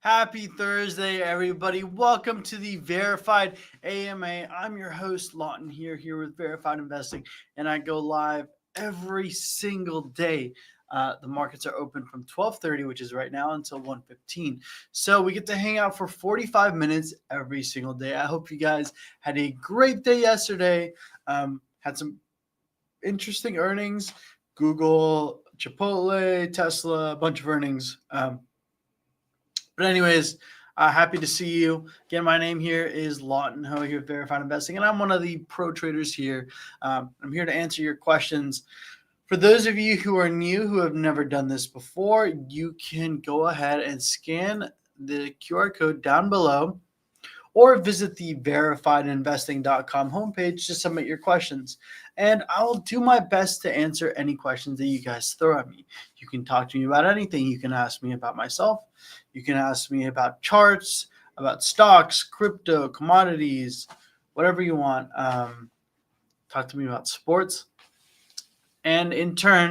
Happy Thursday, everybody. Welcome to the Verified AMA. I'm your host, Lawton, here with Verified Investing, and I go live every single day. The markets are open from 12:30, which is right now, until 1:15. So we get to hang out for 45 minutes every single day. I hope you guys had a great day yesterday. Had some interesting earnings. Google, Chipotle, Tesla, a bunch of earnings. But anyways, happy to see you. Again, my name here is Lawton Ho here at Verified Investing, and I'm one of the pro traders here. I'm here to answer your questions. For those of you who are new, who have never done this before, you can go ahead and scan the QR code down below or visit the verifiedinvesting.com homepage to submit your questions. And I will do my best to answer any questions that you guys throw at me. You can talk to me about anything. You can ask me about myself. You can ask me about charts, about stocks, crypto, commodities, whatever you want. Talk to me about sports. And in turn,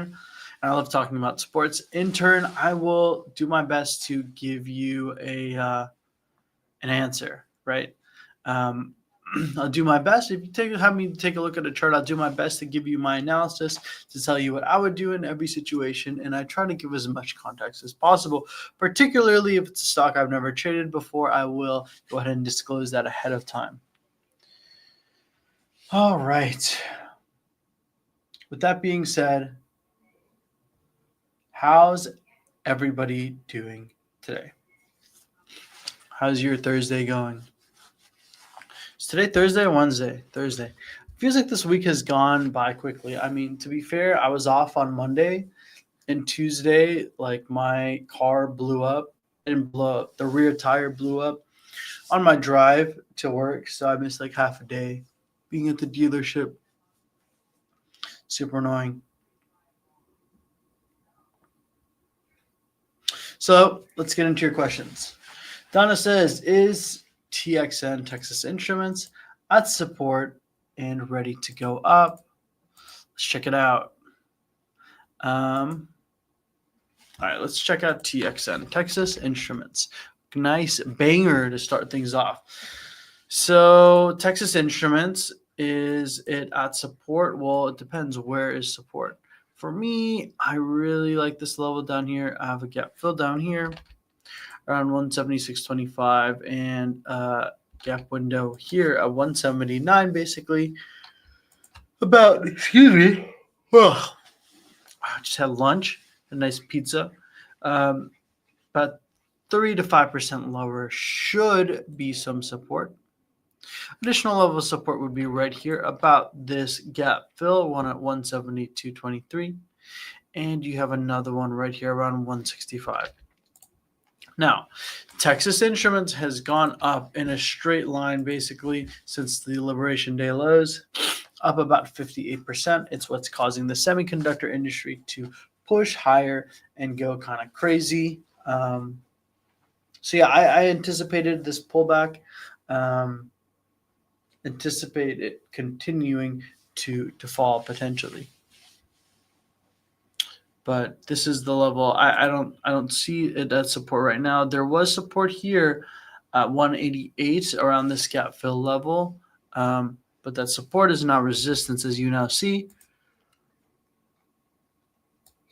and I love talking about sports, in turn, I will do my best to give you an answer, right? I'll do my best. If you have me take a look at a chart, I'll do my best to give you my analysis, to tell you what I would do in every situation. And I try to give as much context as possible, particularly if it's a stock I've never traded before. I will go ahead and disclose that ahead of time. All right. With that being said, how's everybody doing today? How's your Thursday going? Is today Thursday or Wednesday? Thursday. It feels like this week has gone by quickly. I mean, to be fair, I was off on Monday, and Tuesday, like, my car blew up. The rear tire blew up on my drive to work, so I missed like half a day being at the dealership. Super annoying. So let's get into your questions. Donna says, is TXN, Texas Instruments, at support and ready to go up? Let's check it out. All right, let's check out TXN, Texas Instruments. Nice banger to start things off. So Texas Instruments, is it at support? Well, it depends. Where is support? For me, I really like this level down here. I have a gap fill down here around 176.25 and gap window here at 179, basically. Well, I just had lunch, a nice pizza. About 3 to 5% lower should be some support. Additional level of support would be right here about this gap fill, one at 172.23. And you have another one right here around 165. Now, Texas Instruments has gone up in a straight line basically since the Liberation Day lows, up about 58%. It's what's causing the semiconductor industry to push higher and go kind of crazy. So yeah, I anticipated this pullback. Anticipate it continuing to fall potentially. But this is the level. I don't see it at support right now. There was support here at 188 around this gap fill level, but that support is now resistance, as you now see.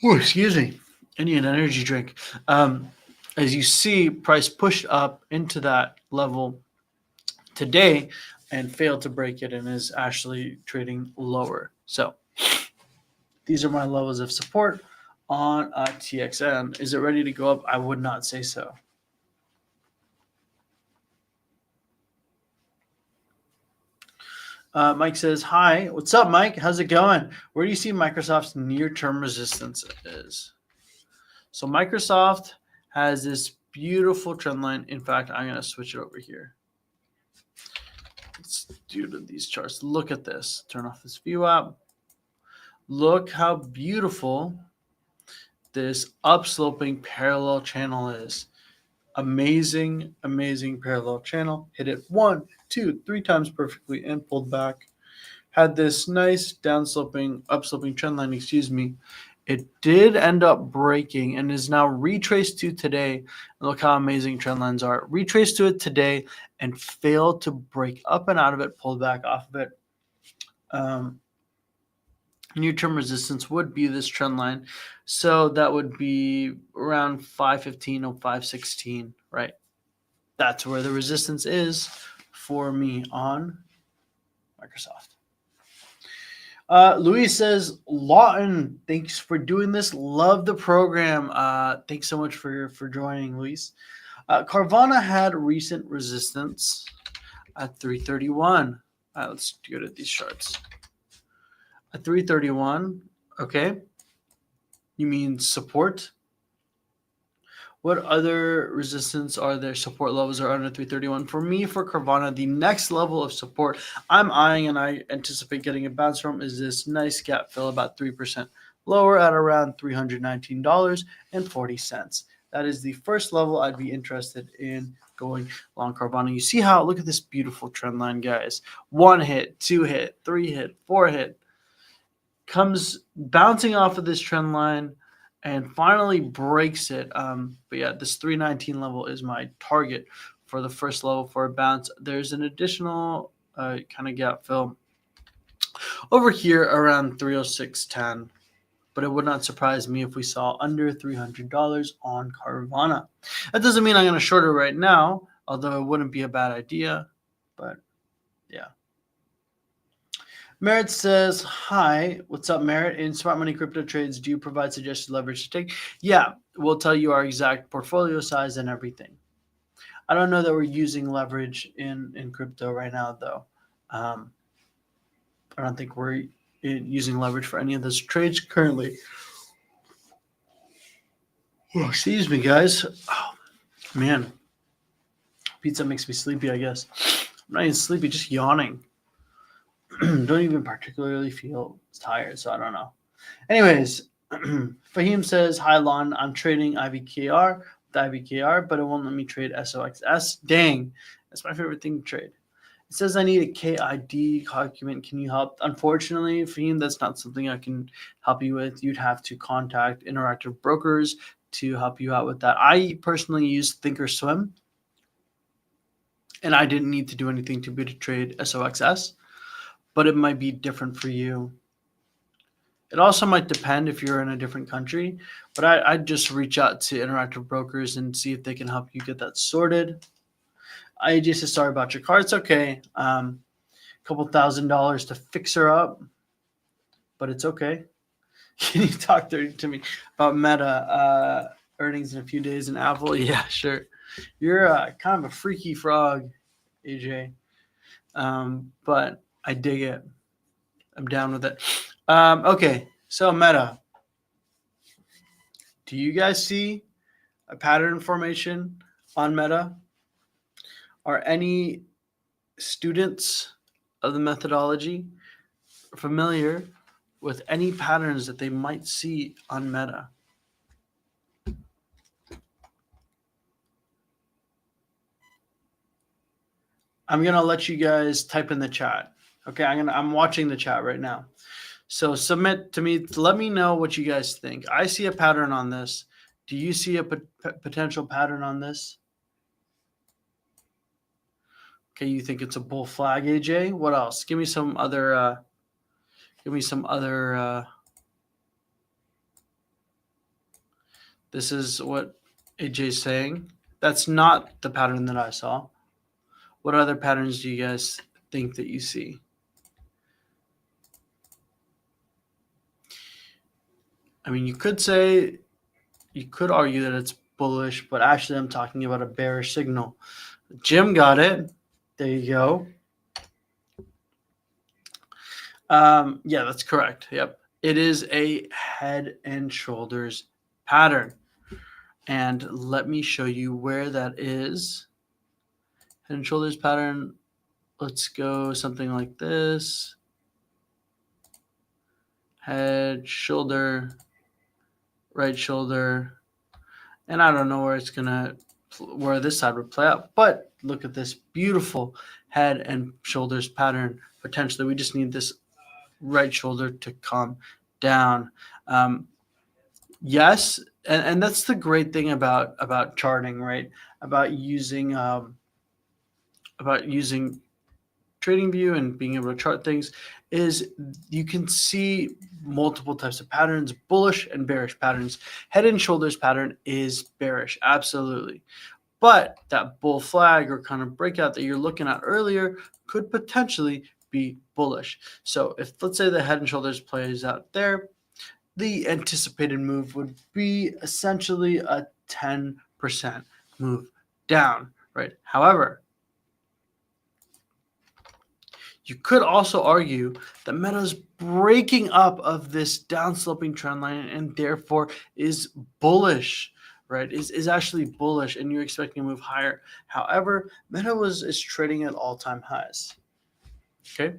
Oh, excuse me. I need an energy drink. As you see, price pushed up into that level today and failed to break it and is actually trading lower. So these are my levels of support on TXN. Is it ready to go up? I would not say so. Mike says, hi. What's up, Mike? How's it going? Where do you see Microsoft's near-term resistance is? So Microsoft has this beautiful trend line. In fact, I'm going to switch it over here. Let's do these charts. Look at this. Turn off this view app. Look how beautiful this upsloping parallel channel is. Amazing, amazing parallel channel. Hit it 1, 2, 3 times perfectly and pulled back. Had this nice upsloping trend line, It did end up breaking and is now retraced to today. Look how amazing trend lines are. Retraced to it today and failed to break up and out of it, pulled back off of it. Near-term resistance would be this trend line. So that would be around 515 or 516, right? That's where the resistance is for me on Microsoft. Luis says, Lawton, thanks for doing this. Love the program. Thanks so much for joining, Luis. Carvana had recent resistance at 331. Let's go to these charts. At 331, okay. You mean support? What other resistance are there? Support levels are under 331. For me, for Carvana, the next level of support I'm eyeing and I anticipate getting a bounce from is this nice gap fill about 3% lower at around $319.40. That is the first level I'd be interested in going long Carvana. You see how, look at this beautiful trend line, guys. 1 hit, 2 hit, 3 hit, 4 hit. Comes bouncing off of this trend line and finally breaks it. But yeah, this 319 level is my target for the first level for a bounce. There's an additional kind of gap fill over here around 306.10, but it would not surprise me if we saw under $300 on Carvana. That doesn't mean I'm going to short it right now, although it wouldn't be a bad idea, but yeah. Merritt says, hi, what's up, Merritt? In Smart Money Crypto Trades, do you provide suggested leverage to take? Yeah, we'll tell you our exact portfolio size and everything. I don't know that we're using leverage in crypto right now, though. I don't think we're using leverage for any of those trades currently. Oh, excuse me, guys. Oh, man. Pizza makes me sleepy, I guess. I'm not even sleepy, just yawning. Don't even particularly feel tired, so I don't know. Anyways, Fahim says, hi, Lon. I'm trading IBKR with IBKR, but it won't let me trade SOXS. Dang, that's my favorite thing to trade. It says I need a KID document. Can you help? Unfortunately, Fahim, that's not something I can help you with. You'd have to contact Interactive Brokers to help you out with that. I personally use Thinkorswim, and I didn't need to do anything to be to trade SOXS. But it might be different for you. It also might depend if you're in a different country, but I'd just reach out to Interactive Brokers and see if they can help you get that sorted. AJ says, sorry about your car. It's okay. A couple $1,000 to fix her up, but it's okay. Can you talk to me about Meta earnings in a few days in Apple? Yeah, sure. You're kind of a freaky frog, AJ, but I dig it. I'm down with it. Okay, so Meta. Do you guys see a pattern formation on Meta? Are any students of the methodology familiar with any patterns that they might see on Meta? I'm gonna let you guys type in the chat. Okay, I'm watching the chat right now. So submit to me. Let me know what you guys think. I see a pattern on this. Do you see a potential pattern on this? Okay, you think it's a bull flag, AJ? What else? Give me some other. This is what AJ's saying. That's not the pattern that I saw. What other patterns do you guys think that you see? I mean, you could argue that it's bullish, but actually I'm talking about a bearish signal. Jim got it. There you go. Yeah, that's correct. Yep. It is a head and shoulders pattern. And let me show you where that is. Head and shoulders pattern. Let's go something like this. Head, shoulder, right shoulder. And I don't know where this side would play out, but look at this beautiful head and shoulders pattern. Potentially, we just need this right shoulder to come down. Yes, and that's the great thing about charting, right? About using TradingView and being able to chart things is you can see multiple types of patterns, bullish and bearish patterns. Head and shoulders pattern is bearish, absolutely. But that bull flag or kind of breakout that you're looking at earlier could potentially be bullish. So if, let's say, the head and shoulders plays out there, the anticipated move would be essentially a 10% move down, right? However, you could also argue that Meta is breaking up of this downsloping trend line and therefore is bullish, right? Is actually bullish, and you're expecting to move higher. However, Meta is trading at all-time highs. Okay.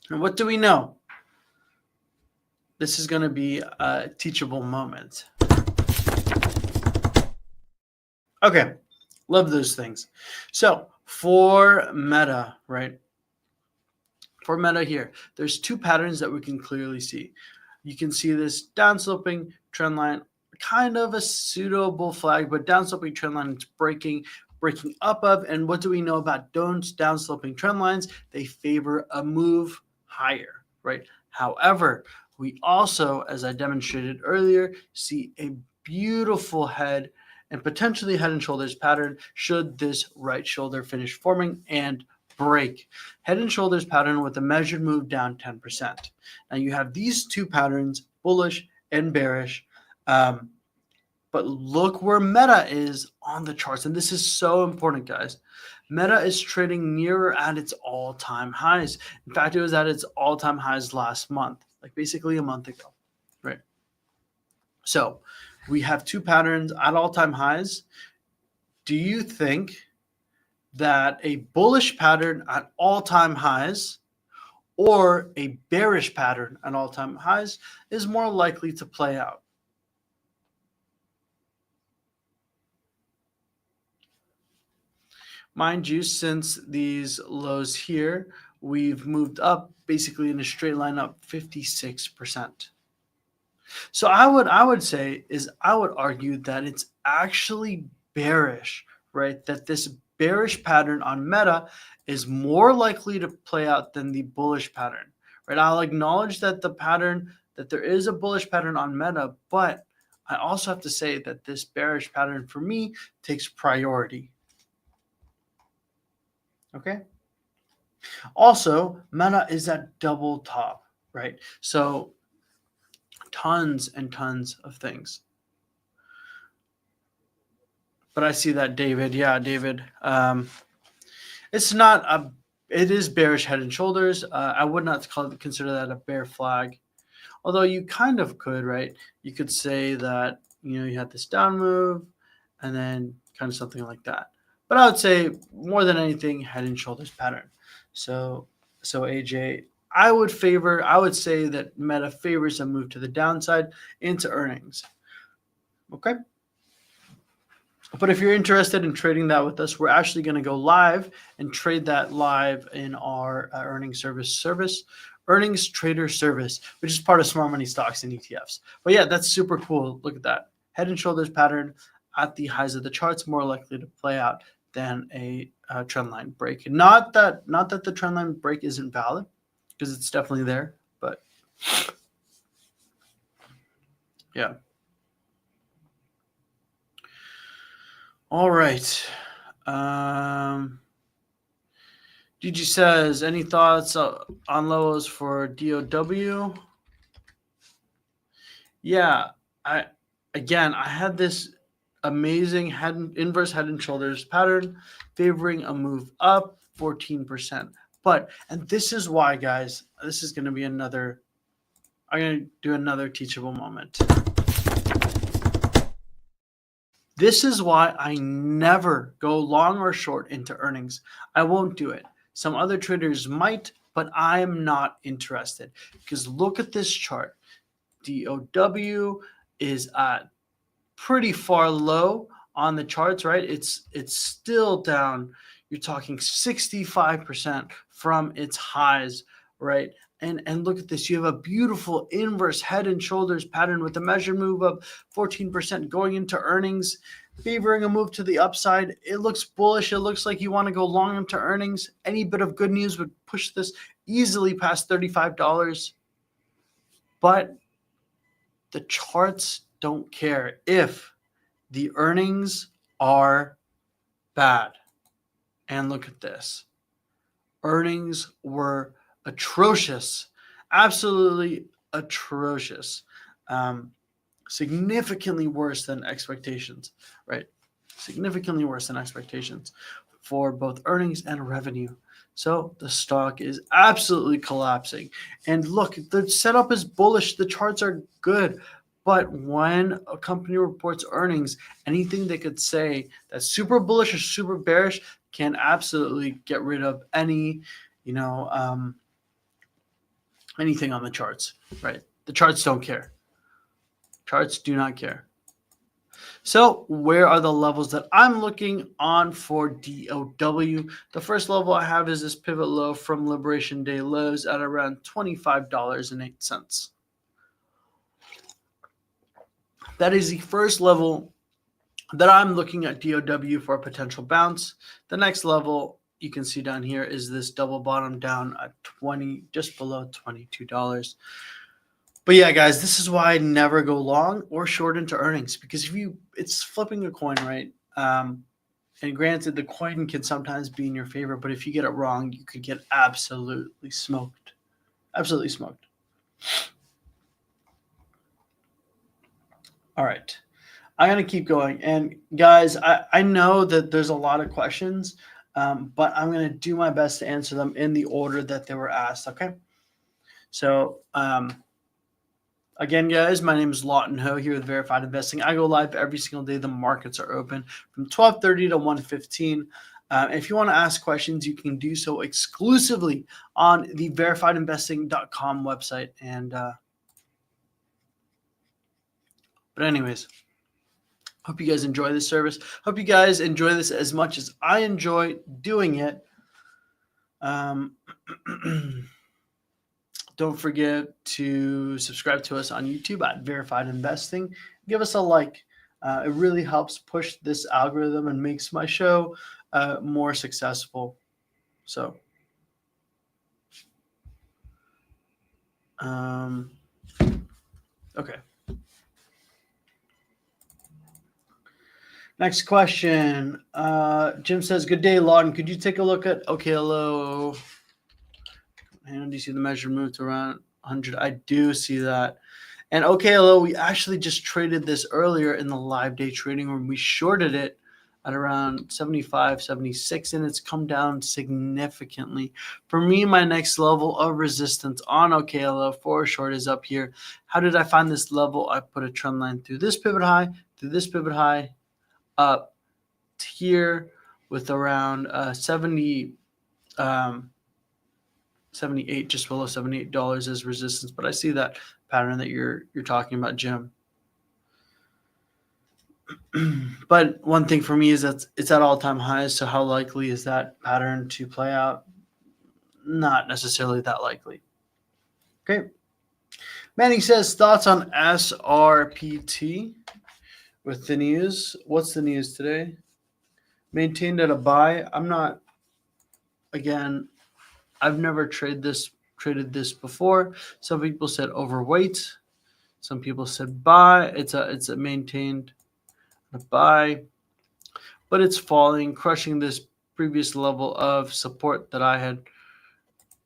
And what do we know? This is going to be a teachable moment. Okay. Love those things. So for Meta, right? For Meta here, there's two patterns that we can clearly see. You can see this downsloping trend line, kind of a suitable flag, but downsloping trend line it's breaking up of. And what do we know about downsloping trend lines? They favor a move higher, right? However, we also, as I demonstrated earlier, see a beautiful head and potentially head and shoulders pattern should this right shoulder finish forming and break. Head and shoulders pattern with a measured move down 10%. Now you have these two patterns, bullish and bearish. But look where Meta is on the charts. And this is so important, guys. Meta is trading nearer at its all-time highs. In fact, it was at its all-time highs last month, like basically a month ago, right? So we have two patterns at all-time highs. Do you think that a bullish pattern at all-time highs or a bearish pattern at all-time highs is more likely to play out? Mind you, since these lows here, we've moved up basically in a straight line up 56%. So I would argue that it's actually bearish, right? That this bearish pattern on Meta is more likely to play out than the bullish pattern, right? I'll acknowledge that that there is a bullish pattern on Meta, but I also have to say that this bearish pattern for me takes priority. Okay. Also, Meta is at double top, right? So tons and tons of things. But I see that David. Yeah, David. It's not a. It is bearish head and shoulders. I would not consider that a bear flag, although you kind of could, right? You could say that you had this down move, and then kind of something like that. But I would say more than anything, head and shoulders pattern. So AJ, I would say that Meta favors a move to the downside into earnings. Okay. But if you're interested in trading that with us, we're actually going to go live and trade that live in our earnings trader service, which is part of Smart Money Stocks and ETFs. But yeah, that's super cool. Look at that. Head and shoulders pattern at the highs of the charts, more likely to play out than a trend line break. Not that the trend line break isn't valid, because it's definitely there, but yeah. All right. DG says, any thoughts on lows for DOW? Yeah, I had this amazing inverse head and shoulders pattern favoring a move up 14%. And this is why, guys, this is going to be I'm going to do another teachable moment. This is why I never go long or short into earnings. I won't do it. Some other traders might, but I'm not interested, because look at this chart. DOW is at pretty far low on the charts, right? It's still down. You're talking 65% from its highs, right? And look at this. You have a beautiful inverse head and shoulders pattern with a measured move up 14% going into earnings, favoring a move to the upside. It looks bullish. It looks like you want to go long into earnings. Any bit of good news would push this easily past $35. But the charts don't care if the earnings are bad. And look at this. Earnings were atrocious, absolutely atrocious, significantly worse than expectations, right? Significantly worse than expectations for both earnings and revenue. So the stock is absolutely collapsing. And look, the setup is bullish. The charts are good. But when a company reports earnings, anything they could say that's super bullish or super bearish can absolutely get rid of any, anything on the charts, right? The charts don't care. Charts do not care. So where are the levels that I'm looking on for DOW? The first level I have is this pivot low from Liberation Day lows at around $25.08. That is the first level that I'm looking at DOW for a potential bounce. The next level you can see down here is this double bottom down at just below $22. But yeah, guys, this is why I never go long or short into earnings, because it's flipping a coin, right? And granted, the coin can sometimes be in your favor, but if you get it wrong, you could get absolutely smoked. Absolutely smoked. All right. I'm going to keep going. And guys, I know that there's a lot of questions, but I'm going to do my best to answer them in the order that they were asked, okay? So, again, guys, my name is Lawton Ho here with Verified Investing. I go live every single day. The markets are open from 12:30 to 1:15. If you want to ask questions, you can do so exclusively on the verifiedinvesting.com website. But anyways, hope you guys enjoy this service. Hope you guys enjoy this as much as I enjoy doing it. Don't forget to subscribe to us on YouTube at Verified Investing. Give us a like. It really helps push this algorithm and makes my show more successful. So, okay. Next question. Jim says, good day, Lawton. Could you take a look at OKLO? And do you see the measure move to around 100? I do see that. And OKLO, we actually just traded this earlier in the live day trading room. We shorted it at around 75, 76, and it's come down significantly. For me, my next level of resistance on OKLO for a short is up here. How did I find this level? I put a trend line through this pivot high, up to here with around 78, just below $78 as resistance. But I see that pattern that you're talking about, Jim. But one thing for me is that it's at all-time highs. So how likely is that pattern to play out? Not necessarily that likely. Okay. Manny says, thoughts on SRPT with the news. What's the news today? Maintained at a buy. I've never traded this before. Some people said overweight. Some people said buy. It's a maintained buy, but it's falling, crushing this previous level of support that I had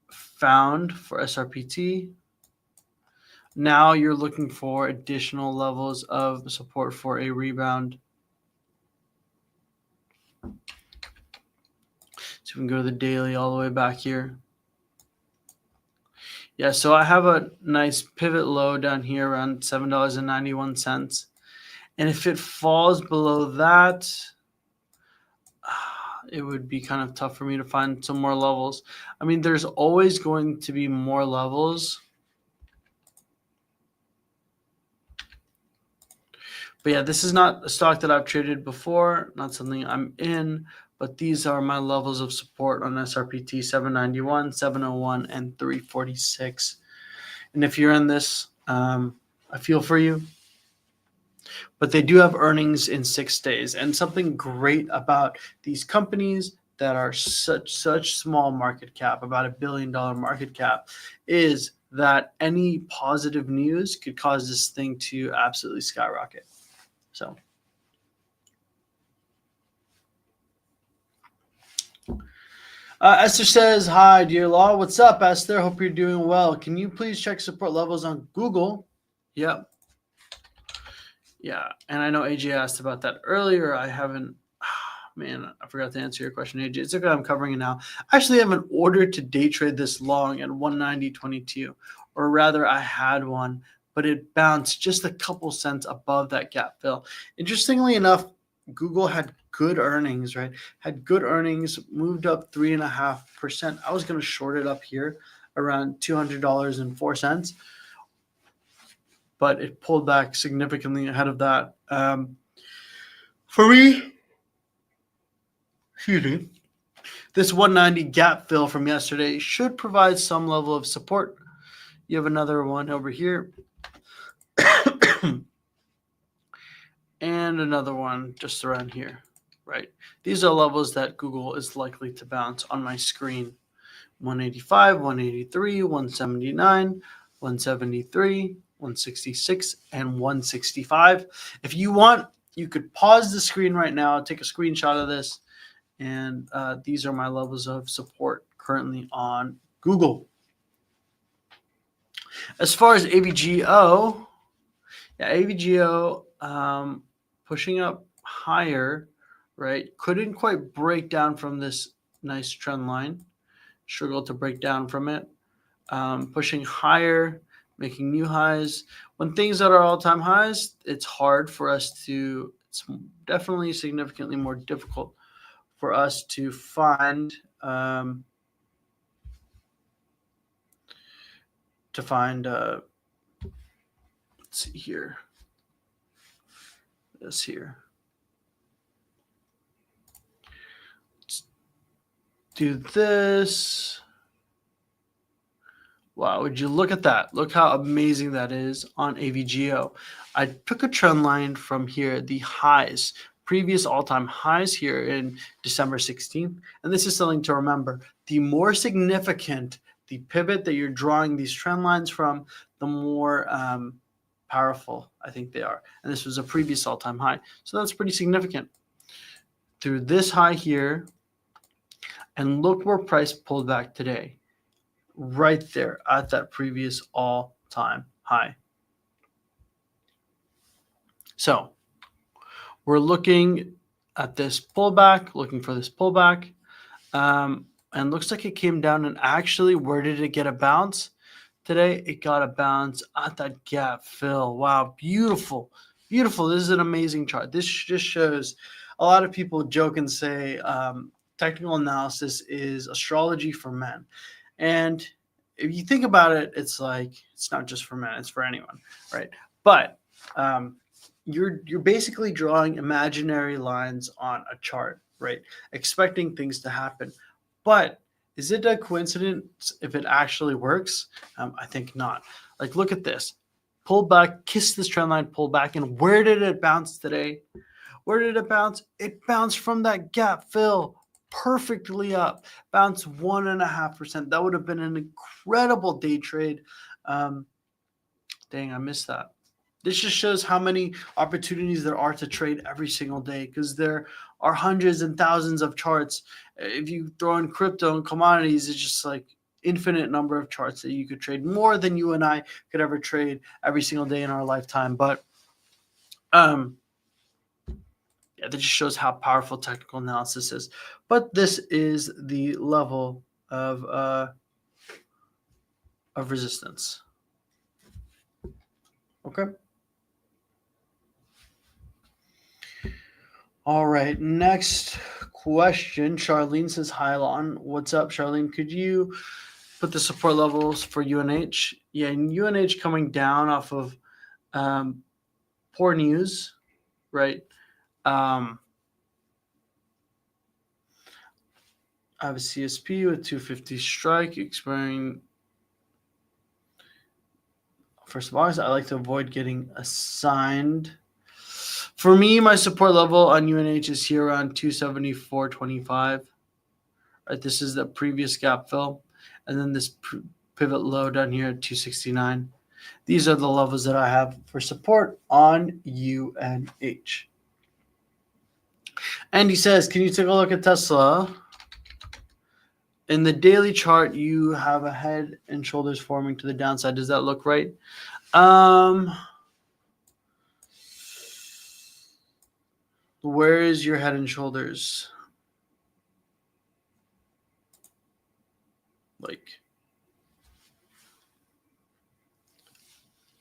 found for SRPT. Now you're looking for additional levels of support for a rebound. So we can go to the daily all the way back here. Yeah, so I have a nice pivot low down here around $7.91. And if it falls below that, it would be kind of tough for me to find some more levels. I mean, there's always going to be more levels. But yeah, this is not a stock that I've traded before, not something I'm in, but these are my levels of support on SRPT: 791, 701, and 346. And if you're in this, I feel for you. But they do have earnings in 6 days. And something great about these companies that are such small market cap, about $1 billion market cap, is that any positive news could cause this thing to absolutely skyrocket. So Esther says, hi, dear Law. What's up, Esther? Hope you're doing well. Can you please check support levels on Google? Yep. Yeah, and I know AJ asked about that earlier. I haven't, man, I forgot to answer your question, AJ. It's okay, I'm covering it now. I actually haven't ordered to day trade this long at 190.22, or rather I had one, but it bounced just a couple cents above that gap fill. Interestingly enough, Google had good earnings, right? Had good earnings, moved up 3.5%. I was going to short it up here around $200.04. But it pulled back significantly ahead of that. For me, excuse me, this 190 gap fill from yesterday should provide some level of support. You have another one over here. And another one just around here, right? These are levels that Google is likely to bounce on my screen. 185, 183, 179, 173, 166, and 165. If you want, you could pause the screen right now, take a screenshot of this, and these are my levels of support currently on Google. As far as AVGO, AVGO pushing up higher, right? Couldn't quite break down from this nice trend line. Struggled to break down from it. Pushing higher, making new highs. When things that are all-time highs, it's hard for us to, it's definitely significantly more difficult for us to find, let's see here, this here. Let's do this. Wow, would you look at that? Look how amazing that is on AVGO. I took a trend line from here, the highs, previous all-time highs here in December 16th. And this is something to remember. The more significant the pivot that you're drawing these trend lines from, the more powerful I think they are. And this was a previous all-time high. So that's pretty significant. Through this high here, and look where price pulled back today. Right there at that previous all-time high. So we're looking at this pullback, looking for this pullback, and looks like it came down. And actually, where did it get a bounce today? It got a bounce at that gap fill. Wow, beautiful, beautiful. This is an amazing chart. This just shows, a lot of people joke and say technical analysis is astrology for men. And if you think about it, it's like, it's not just for men, it's for anyone, right? But you're basically drawing imaginary lines on a chart, right? Expecting things to happen. But is it a coincidence if it actually works? I think not. Like, look at this. Pull back, kiss this trend line, pull back. And where did it bounce today? Where did it bounce? It bounced from that gap fill. Perfectly up, bounce 1.5%. That would have been an incredible day trade. Dang, I missed that. This just shows how many opportunities there are to trade every single day, because there are hundreds and thousands of charts. If you throw in crypto and commodities, it's just like infinite number of charts that you could trade, more than you and I could ever trade every single day in our lifetime. But yeah, that just shows how powerful technical analysis is. But this is the level of resistance. Okay. All right. Next question. Charlene says, hi, Lawton. What's up, Charlene? Could you put the support levels for UNH? Yeah, and UNH coming down off of poor news, right? I have a CSP with 250 strike expiring 1st of August. I like to avoid getting assigned. For me, my support level on UNH is here around 274.25. Right, this is the previous gap fill, and then this pivot low down here at 269. These are the levels that I have for support on UNH. And he says, can you take a look at Tesla? In the daily chart, you have a head and shoulders forming to the downside. Does that look right? Where is your head and shoulders?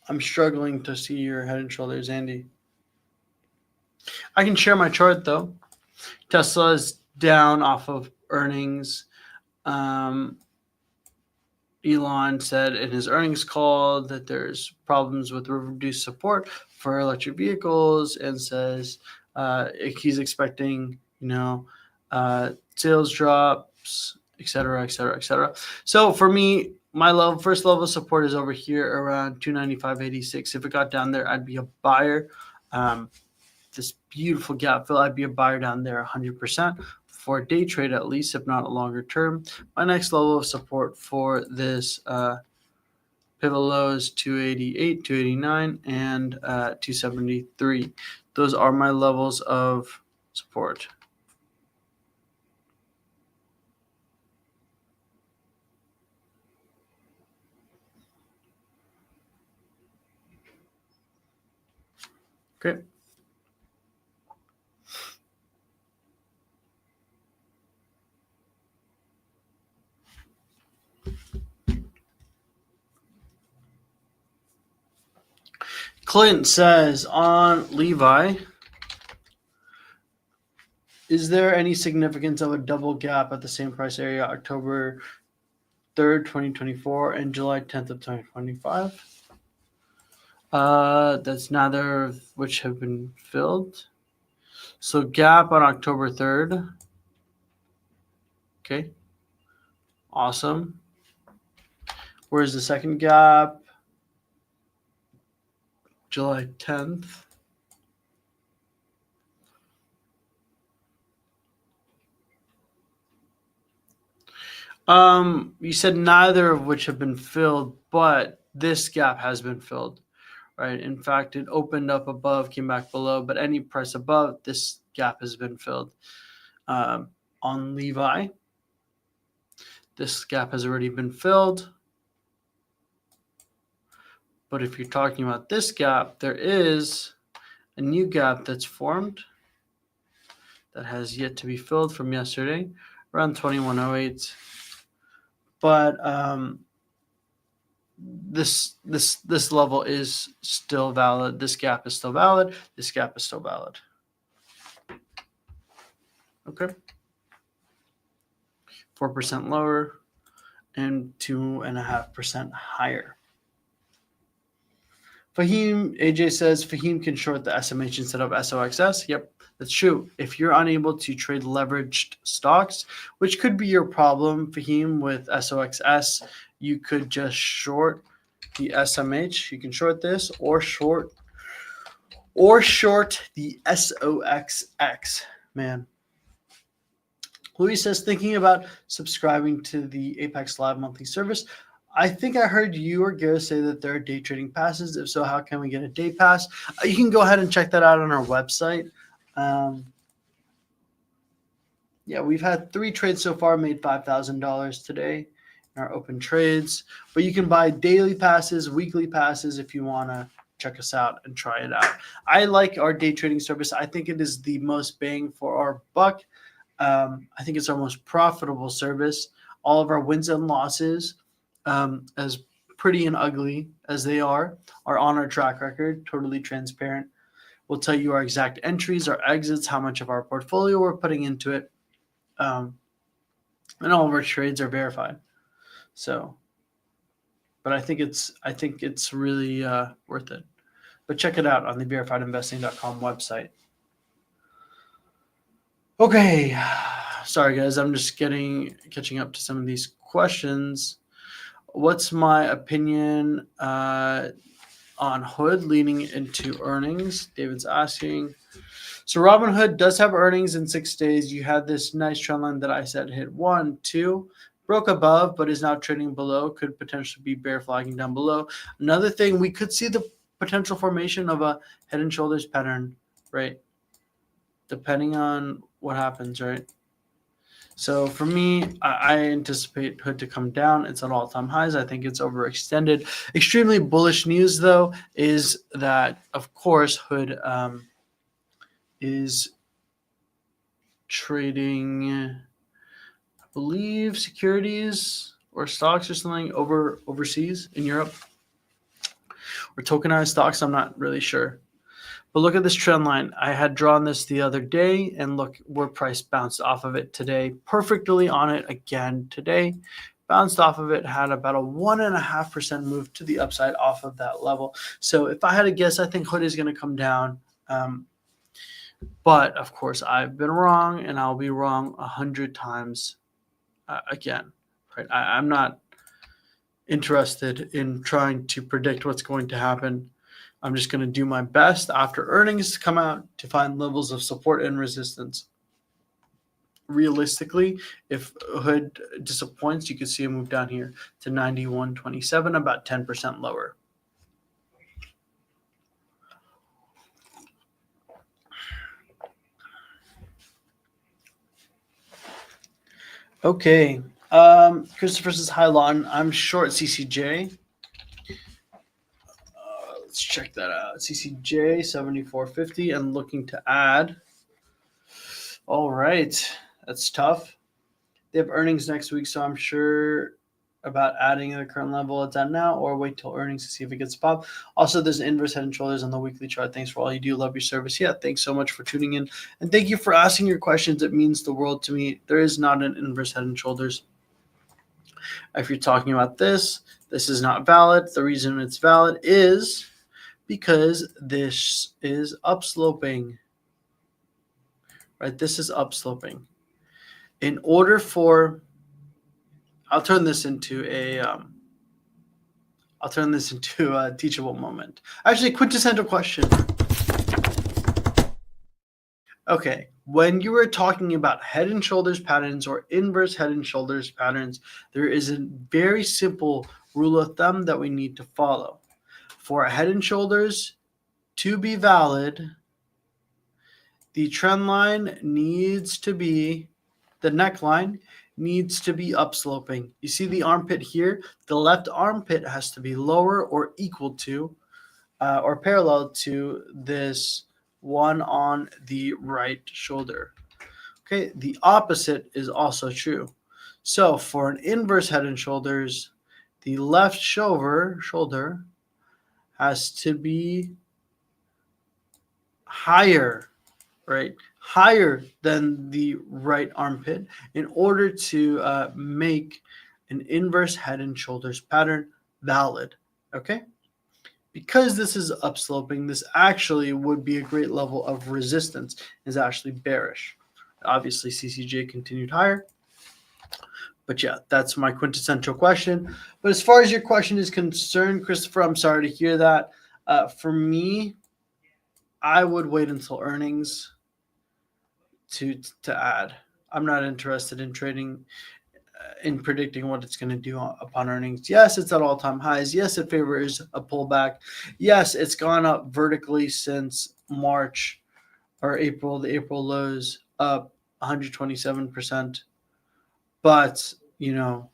I'm struggling to see your head and shoulders, Andy. I can share my chart though. Tesla is down off of earnings. Elon said in his earnings call that there's problems with reduced support for electric vehicles, and says he's expecting, sales drops, et cetera, et cetera, et cetera. So for me, my first level of support is over here around 295.86. If it got down there, I'd be a buyer. This beautiful gap fill, I'd be a buyer down there 100% for a day trade at least, if not a longer term. My next level of support for this pivot low is 288, 289, and 273. Those are my levels of support. Okay. Clint says on Levi, is there any significance of a double gap at the same price area October 3rd, 2024 and July 10th of 2025? That's neither of which have been filled. So gap on October 3rd. Okay. Awesome. Where's the second gap? July 10th. You said neither of which have been filled, but this gap has been filled, right? In fact, it opened up above, came back below, but any price above, this gap has been filled. On Levi, this gap has already been filled. But if you're talking about this gap, there is a new gap that's formed that has yet to be filled from yesterday, around 2108. But this level is still valid. This gap is still valid. This gap is still valid. Okay. 4% lower and 2.5% higher. Fahim, AJ says Fahim can short the SMH instead of SOXS. Yep, that's true. If you're unable to trade leveraged stocks, which could be your problem, Fahim, with SOXS, you could just short the SMH. You can short this or short the SOXX, man. Louis says, thinking about subscribing to the Apex Live monthly service. I think I heard you or Gareth say that there are day trading passes. If so, how can we get a day pass? You can go ahead and check that out on our website. Yeah, we've had 3 trades so far, made $5,000 today in our open trades. But you can buy daily passes, weekly passes if you want to check us out and try it out. I like our day trading service. I think it is the most bang for our buck. I think it's our most profitable service. All of our wins and losses, as pretty and ugly as they are on our track record, totally transparent. We'll tell you our exact entries, our exits, how much of our portfolio we're putting into it. And all of our trades are verified. So, but I think it's really worth it. But check it out on the verifiedinvesting.com website. Okay, Sorry guys, I'm just catching up to some of these questions. What's my opinion on Hood leaning into earnings? David's asking. So Robinhood does have earnings in 6 days. You had this nice trend line that I said hit 1, 2, broke above, but is now trading below. Could potentially be bear flagging down below. Another thing, we could see the potential formation of a head and shoulders pattern, right? Depending on what happens, right? So for me, I anticipate Hood to come down. It's at all-time highs. I think it's overextended. Extremely bullish news, though, is that, of course, Hood is trading, I believe, securities or stocks or something overseas in Europe, or tokenized stocks. I'm not really sure. But look at this trend line. I had drawn this the other day, and look where price bounced off of it today. Perfectly on it again today. Bounced off of it, had about a 1.5% move to the upside off of that level. So if I had to guess, I think Hood is going to come down. But of course, I've been wrong, and I'll be wrong 100 times again. Right? I'm not interested in trying to predict what's going to happen. I'm just going to do my best after earnings to come out to find levels of support and resistance. Realistically, if Hood disappoints, you could see a move down here to 91.27, about 10% lower. Okay. Christopher says, hi, Lawton. I'm short CCJ. Let's check that out. CCJ 74.50 and looking to add. All right. That's tough. They have earnings next week, so I'm sure about adding the current level it's at now, or wait till earnings to see if it gets popped. Also, there's an inverse head and shoulders on the weekly chart. Thanks for all you do. Love your service. Yeah, thanks so much for tuning in. And thank you for asking your questions. It means the world to me. There is not an inverse head and shoulders. If you're talking about this is not valid. The reason it's valid is because this is upsloping. Right? This is upsloping. In order for, I'll turn this into a teachable moment. Actually, quintessential question. Okay, when you were talking about head and shoulders patterns or inverse head and shoulders patterns, there is a very simple rule of thumb that we need to follow. For a head and shoulders to be valid, the trend line needs to be, the neckline needs to be upsloping. You see the armpit here? The left armpit has to be lower or equal to or parallel to this one on the right shoulder. Okay, the opposite is also true. So for an inverse head and shoulders, the left shoulder has to be higher, right? Higher than the right armpit in order to make an inverse head and shoulders pattern valid, okay? Because this is upsloping, this actually would be a great level of resistance. Is actually bearish. Obviously, CCJ continued higher. But yeah, that's my quintessential question. But as far as your question is concerned, Christopher, I'm sorry to hear that. For me, I would wait until earnings to add. I'm not interested in trading, in predicting what it's going to do upon earnings. Yes, it's at all-time highs. Yes, it favors a pullback. Yes, it's gone up vertically since March or April. The April lows up 127%. But, you know,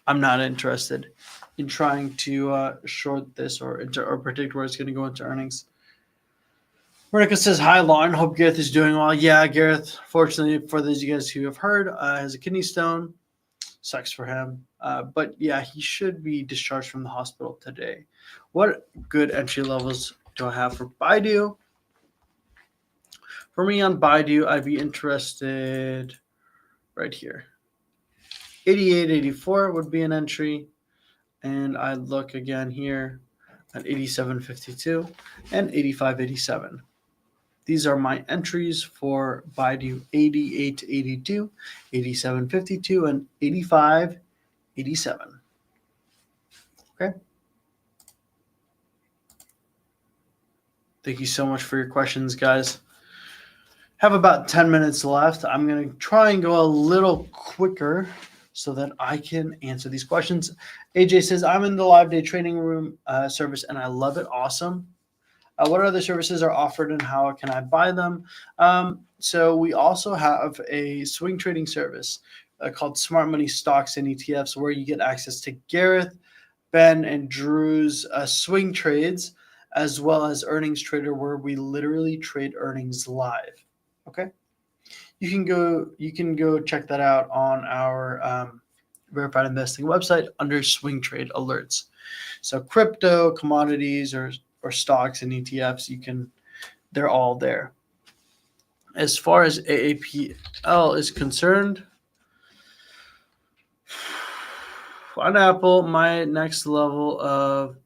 I'm not interested in trying to short this or predict where it's going to go into earnings. Monica says, hi, Lawton. Hope Gareth is doing well. Yeah, Gareth, fortunately for those of you guys who have heard, has a kidney stone. Sucks for him. But yeah, he should be discharged from the hospital today. What good entry levels do I have for Baidu? For me on Baidu, I'd be interested right here. 88.84 would be an entry. And I'd look again here at 87.52 and 85.87. These are my entries for BYU 88.82, 87.52, and 85.87. Okay. Thank you so much for your questions, guys. Have about 10 minutes left. I'm going to try and go a little quicker so that I can answer these questions. AJ says, I'm in the live day trading room service and I love it. Awesome. What other services are offered and how can I buy them? So we also have a swing trading service called Smart Money Stocks and ETFs, where you get access to Gareth, Ben, and Drew's swing trades, as well as Earnings Trader, where we literally trade earnings live. Okay, you can go check that out on our Verified Investing website under Swing Trade Alerts. So crypto, commodities, or stocks and ETFs, they're all there. As far as AAPL is concerned, on Apple, my next level of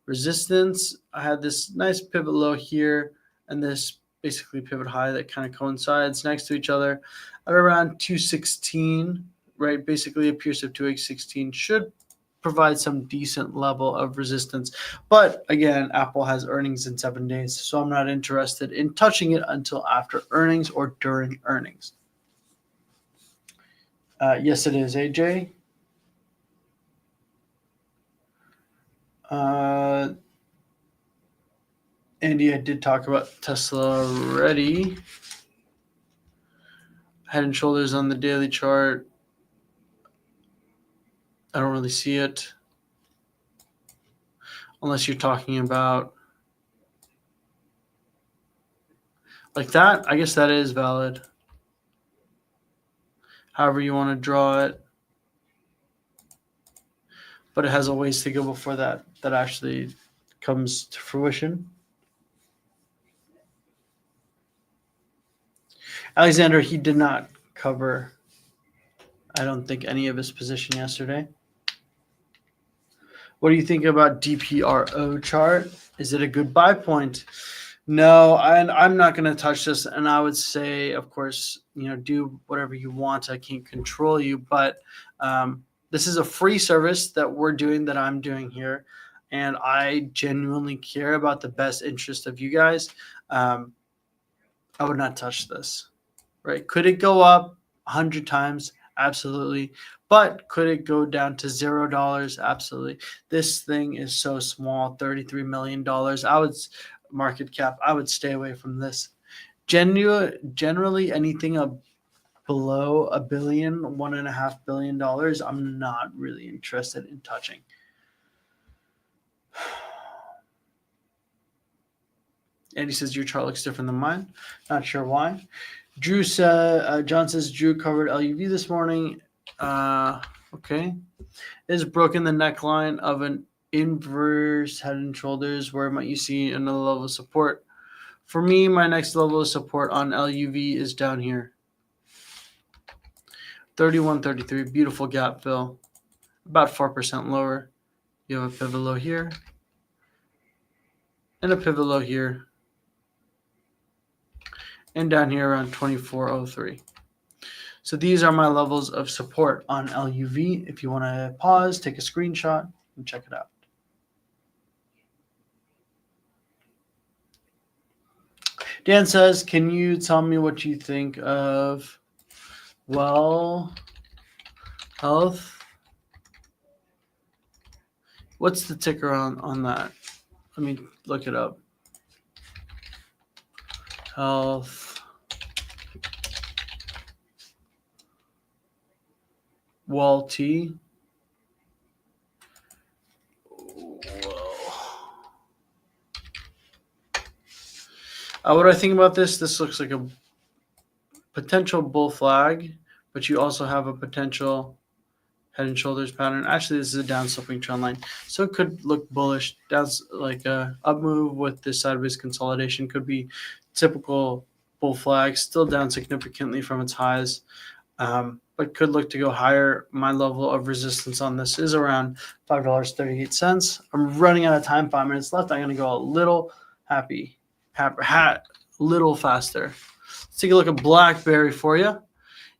resistance, I had this nice pivot low here and this basically pivot high that kind of coincides next to each other at around 216, right? Basically a pierce of 216 should provide some decent level of resistance. But again, Apple has earnings in 7 days, so I'm not interested in touching it until after earnings or during earnings. Yes, it is, AJ. Andy, I did talk about Tesla already. Head and shoulders on the daily chart. I don't really see it. Unless you're talking about like that. I guess that is valid. However you want to draw it. But it has a ways to go before that actually comes to fruition. Alexander, he did not cover, I don't think, any of his position yesterday. What do you think about DPRO chart? Is it a good buy point? No, I'm not going to touch this. And I would say, of course, do whatever you want. I can't control you. But this is a free service that we're doing, that I'm doing here. And I genuinely care about the best interest of you guys. I would not touch this. Right? Could it go up 100 times? Absolutely. But could it go down to $0? Absolutely. This thing is so small, $33 million. Market cap. I would stay away from this. Generally, anything below $1 billion, $1.5 billion, I'm not really interested in touching. Andy says your chart looks different than mine. Not sure why. Drew John says Drew covered LUV this morning. Okay. Is broken the neckline of an inverse head and shoulders. Where might you see another level of support? For me, my next level of support on LUV is down here. 31.33. Beautiful gap fill. About 4% lower. You have a pivot low here. And a pivot low here. And down here around 24.03. So these are my levels of support on LUV. If you want to pause, take a screenshot, and check it out. Dan says, can you tell me what you think of Health? What's the ticker on that? Let me look it up. Health. T. What do I think about this? This looks like a potential bull flag, but you also have a potential head and shoulders pattern. Actually, this is a down sloping trend line, so it could look bullish. Down like a up move with this sideways consolidation could be typical bull flag. Still down significantly from its highs, but could look to go higher. My level of resistance on this is around $5.38. I'm running out of time. 5 minutes left. I'm going to go a little little faster. Let's take a look at Blackberry for you.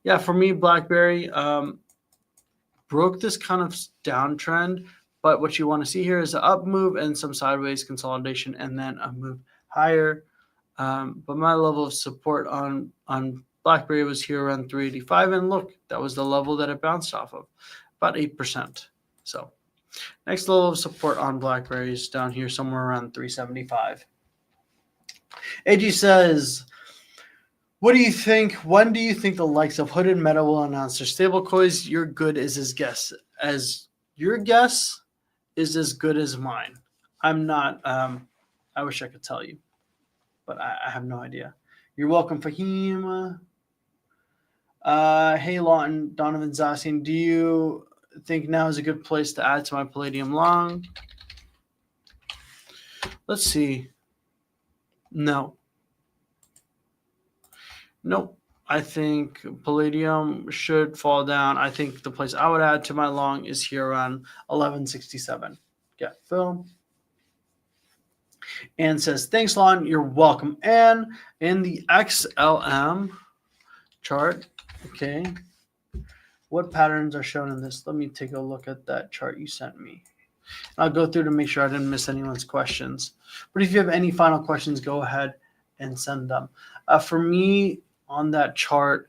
Yeah, for me, Blackberry broke this kind of downtrend, but what you want to see here is an up move and some sideways consolidation, and then a move higher. But my level of support on Blackberry was here around 385, and look, that was the level that it bounced off of, about 8%. So next level of support on Blackberry is down here somewhere around 375. AG says, what do you think? When do you think the likes of Hood and Meta will announce their stablecoins? Your good is his guess. As your guess is as good as mine. I'm not. I wish I could tell you, but I have no idea. You're welcome, Fahim. Hey, Lawton. Donovan's asking, do you think now is a good place to add to my Palladium long? Let's see. No. Nope. I think Palladium should fall down. I think the place I would add to my long is here around 1167. Yeah, Phil. Ann says, thanks, Lon. You're welcome. And in the XLM chart, okay, what patterns are shown in this? Let me take a look at that chart you sent me. I'll go through to make sure I didn't miss anyone's questions. But if you have any final questions, go ahead and send them. For me, on that chart,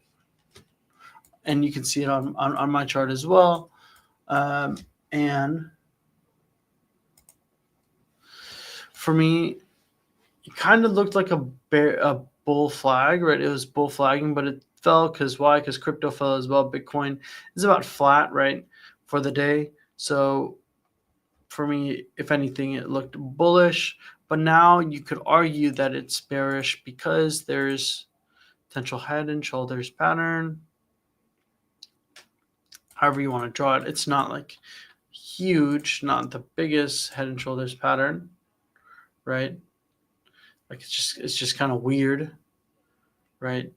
and you can see it on my chart as well, and for me, it kind of looked like a bull flag, right? It was bull flagging, but it fell because why? Because crypto fell as well. Bitcoin is about flat, right, for the day. So for me, if anything, it looked bullish. But now you could argue that it's bearish because there's potential head and shoulders pattern. However you want to draw it. It's not like huge, not the biggest head and shoulders pattern, right? Like it's just kind of weird, right?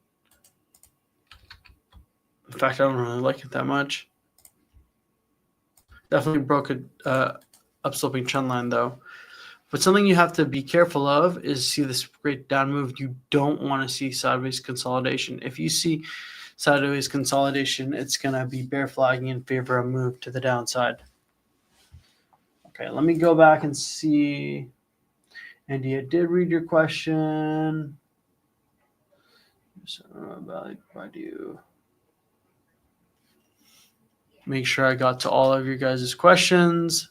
In fact, I don't really like it that much. Definitely broke a upsloping trend line though. But something you have to be careful of is see this great down move. You don't want to see sideways consolidation. If you see sideways consolidation, it's going to be bear flagging in favor of a move to the downside. Okay, let me go back and see. Andy, I did read your question. Make sure I got to all of your guys' questions.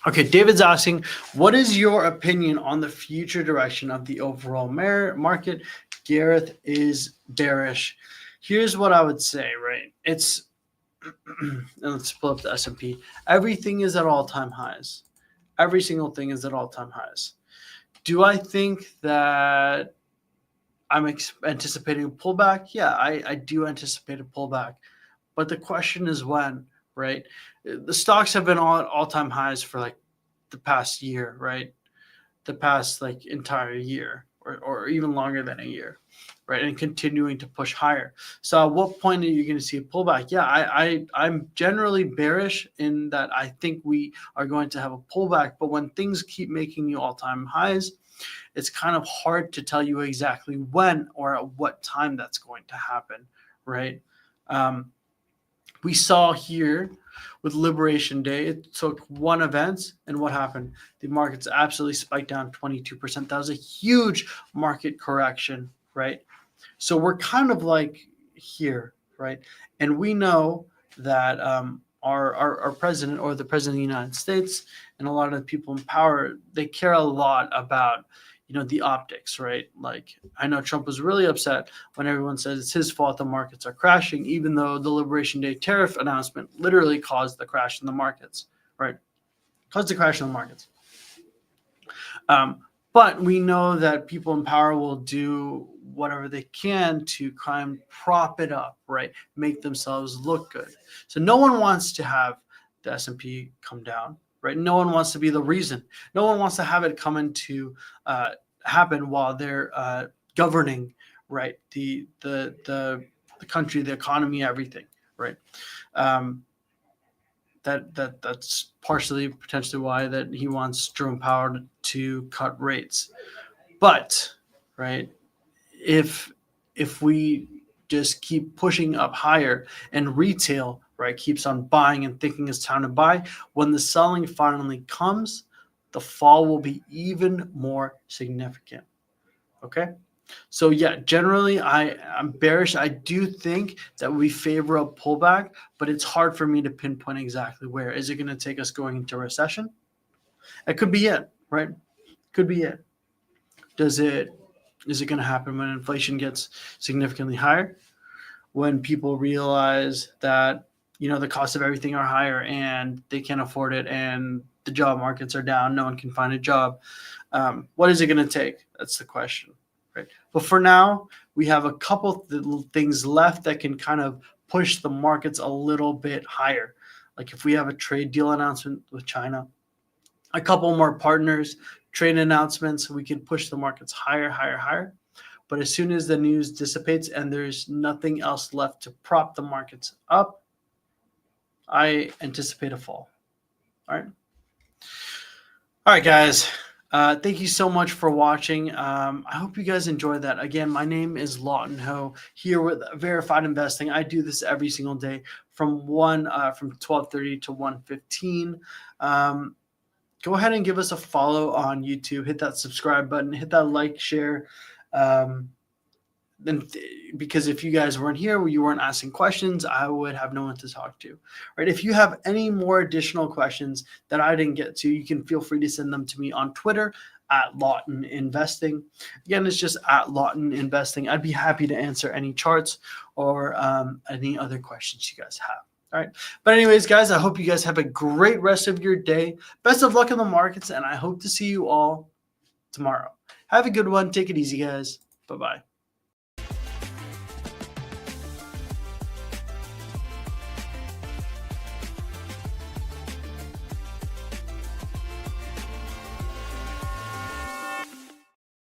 Okay, David's asking, what is your opinion on the future direction of the overall market? Gareth is bearish. Here's what I would say, right? It's, and let's pull up the S&P. Everything is at all-time highs. Every single thing is at all-time highs. Do I think that I'm anticipating a pullback? Yeah, I do anticipate a pullback. But the question is when, right? The stocks have been all-time highs for like the past year, right? The past like entire year or even longer than a year, right? And continuing to push higher. So at what point are you going to see a pullback? Yeah, I'm generally bearish in that I think we are going to have a pullback. But when things keep making new all-time highs, it's kind of hard to tell you exactly when or at what time that's going to happen, right? We saw here with Liberation Day, it took one event, and what happened? The markets absolutely spiked down 22%. That was a huge market correction, right? So we're kind of like here, right? And we know that our president or the president of the United States and a lot of the people in power, they care a lot about the optics, right? Like I know Trump was really upset when everyone says it's his fault the markets are crashing, even though the Liberation Day tariff announcement literally caused the crash in the markets, right? Caused the crash in the markets. But we know that people in power will do whatever they can to prop it up, right? Make themselves look good. So no one wants to have the S&P come down, right? No one wants to be the reason. No one wants to have it come into happen while they're governing, right? The country, the economy, everything, right? that's partially potentially why that he wants Jerome Powell to cut rates. But right, if we just keep pushing up higher and retail right keeps on buying and thinking it's time to buy, when the selling finally comes, the fall will be even more significant. Okay. So yeah, generally I'm bearish. I do think that we favor a pullback, but it's hard for me to pinpoint exactly where. Is it going to take us going into recession? It could be it, right? Could be it. Is it going to happen when inflation gets significantly higher? When people realize that the cost of everything are higher and they can't afford it and the job markets are down, no one can find a job. What is it going to take? That's the question. Right. But for now, we have a couple things left that can kind of push the markets a little bit higher. Like if we have a trade deal announcement with China, a couple more partners, trade announcements, we can push the markets higher, higher, higher. But as soon as the news dissipates and there's nothing else left to prop the markets up, I anticipate a fall. All right. All right, guys. Thank you so much for watching. I hope you guys enjoyed that. Again, my name is Lawton Ho here with Verified Investing. I do this every single day from 12:30 to 1:15. Go ahead and give us a follow on YouTube. Hit that subscribe button. Hit that like, share. Because if you guys weren't here, you weren't asking questions, I would have no one to talk to. Right? If you have any more additional questions that I didn't get to, you can feel free to send them to me on Twitter at Lawton Investing. Again, it's just at Lawton Investing. I'd be happy to answer any charts or any other questions you guys have. All right. But anyways, guys, I hope you guys have a great rest of your day. Best of luck in the markets, and I hope to see you all tomorrow. Have a good one. Take it easy, guys. Bye-bye.